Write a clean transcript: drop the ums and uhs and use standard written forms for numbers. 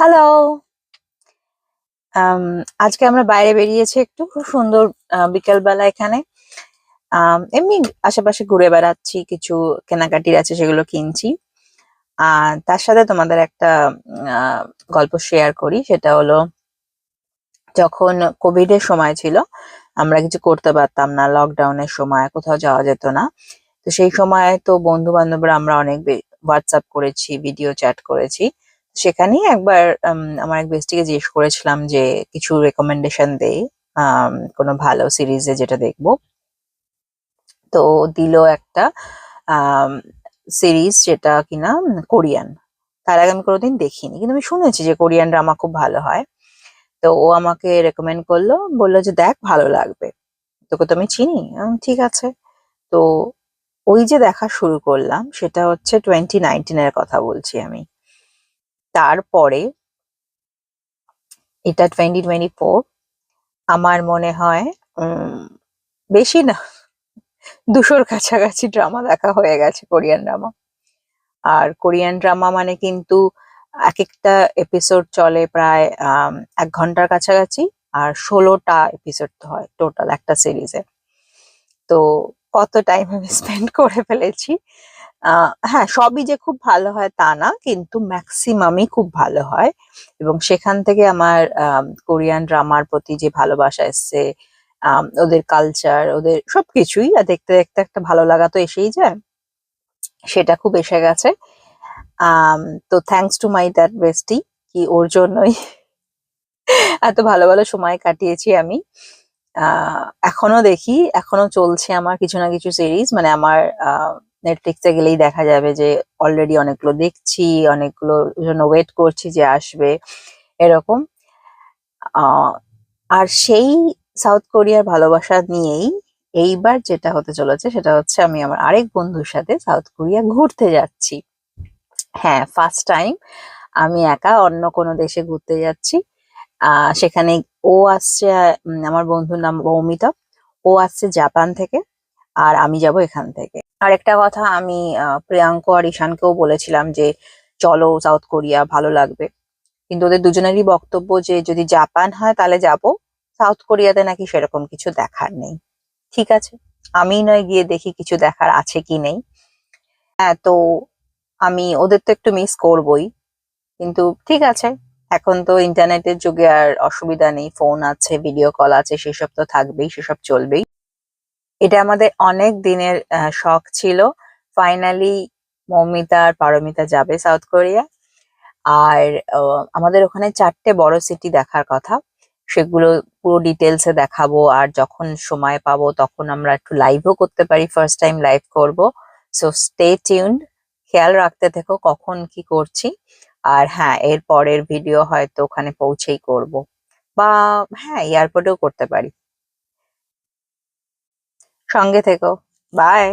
Hello. আম আজকে আমরা বাইরে বেরিয়েছি একটু। খুব সুন্দর বিকেলবেলা এখানে। এমনি আশেপাশে ঘুরে বেড়াচ্ছি। কিছু কেনাকাটির আছে সেগুলো কিনছি। তার সাথে তোমাদের একটা আ গল্প শেয়ার করি। সেটা হলো যখন কোভিড এর সময় ছিল, আমরা কিছু করতে পারতাম না। লকডাউনের সময় কোথাও যাওয়া যেত না। তো সেই সময় তো বন্ধু-বান্ধবরা আমরা অনেক WhatsApp করেছি, ভিডিও চ্যাট করেছি। সেখানেই একবার আমার এক বেস্টিকে জিজ্ঞেস করেছিলাম যে কিছু রেকমেন্ডেশন দে কোনো ভালো সিরিজে যেটা দেখবো। তো দিল একটা আম সিরিজ যেটা কিনা কোরিয়ান। তার আগে আমি কোনোদিন দেখিনি। কিন্তু আমি শুনেছি যে কোরিয়ান ড্রামা খুব ভালো হয়। তো ও আমাকে রেকমেন্ড করলো। বলল যে, "দেখ ভালো লাগবে। তোকে তো আমি চিনি।" ঠিক আছে। তো ওই যে দেখা শুরু করলাম সেটা হচ্ছে 2019 এর কথা বলছি আমি। তারপরে এটা 2024 আমার মনে হয় উম বেশি না ২০০ র কাছাকাছি ড্রামা দেখা হয়ে গেছে কোরিয়ান ড্রামা। আর কোরিয়ান ড্রামা মানে কিন্তু একেকটা এপিসোড চলে প্রায় ১ ঘন্টার কাছাকাছি। আর ১৬ টা এপিসোড হয় টোটাল একটা সিরিজে। তো কত টাইম আমি স্পেন্ড করে ফেলেছি। হ্যাঁ, সবই যে খুব ভালো হয় তা না। কিন্তু মেক্সিমামই খুব ভালো হয়। এবং সেখান থেকে আমার কোরিয়ান ড্রামার প্রতি যে ভালোবাসা এসছে, ওদের কালচার, ওদের সবকিছুই দেখতে, দেখতে একটা ভালো লাগা তো এসেই যায়। সেটা খুব এসে গেছে। আম তো থ্যাংকস টু মাই দ্যাট বেস্টি কি ওর জন্যই এত ভালো, ভালো সময় কাটিয়েছি আমি। আ এখনো দেখি, এখনো চলছে আমার কিছু না কিছু সিরিজ। মানে আমার Netflix এ গেলেই দেখা যাবে যে অলরেডি অনেকগুলো দেখছি, অনেকগুলোর জন্য ওয়েট করছি যে আসবে, এরকম। আ আর সেই সাউথ কোরিয়ার ভালোবাসা নিয়েই এইবার যেটা হতে চলেছে সেটা হচ্ছে আমি আমার আরেক বন্ধুর সাথে সাউথ কোরিয়া ঘুরতে যাচ্ছি। হ্যাঁ, ফার্স্ট টাইম আমি একা অন্য কোনো দেশে ঘুরতে যাচ্ছি। আ সেখানে ও আসছে আমার বন্ধুর নাম মৌমিতা। ও আসছে জাপান থেকে। আর আমি যাবো এখান থেকে। আরেকটা কথা আমি প্রিয়াঙ্ক আর ঈশানকেও বলেছিলাম যে, "চলো সাউথ কোরিয়া ভালো লাগবে।" কিন্তু ওদের দুজনেরই বক্তব্য যে যদি জাপান হয় তাহলে যাবো। সাউথ কোরিয়াতে নাকি সেরকম কিছু দেখার নেই। ঠিক আছে। আমিই নয় গিয়ে দেখি কিছু দেখার আছে কি নেই। হ্যাঁ, তো আমি ওদের তো একটু মিস করবোই। কিন্তু ঠিক আছে। এখন তো ইন্টারনেটের যুগে আর অসুবিধা নেই। ফোন আছে, ভিডিও কল আছে, সেসব তো থাকবেই, সেসব চলবেই। এটা আমাদের অনেক দিনের শখ ছিল। ফাইনালি মৌমিতা আর পারমিতা যাবে সাউথ কোরিয়া। আর আ আমাদের ওখানে ৪ টে বড় সিটি দেখার কথা। সেগুলো পুরো ডিটেইলস এ দেখাবো। আর যখন সময় পাবো তখন আমরা একটু লাইভও করতে পারি। ফার্স্ট টাইম লাইভ করবো। So stay tuned. খেয়াল রাখতে থেকো কখন কি করছি। আর হ্যাঁ, এর পরের ভিডিও হয়তো ওখানে পৌঁছেই করব। বা হ্যাঁ, এয়ারপোর্টেও করতে পারি। সঙ্গে থেকো। বাই।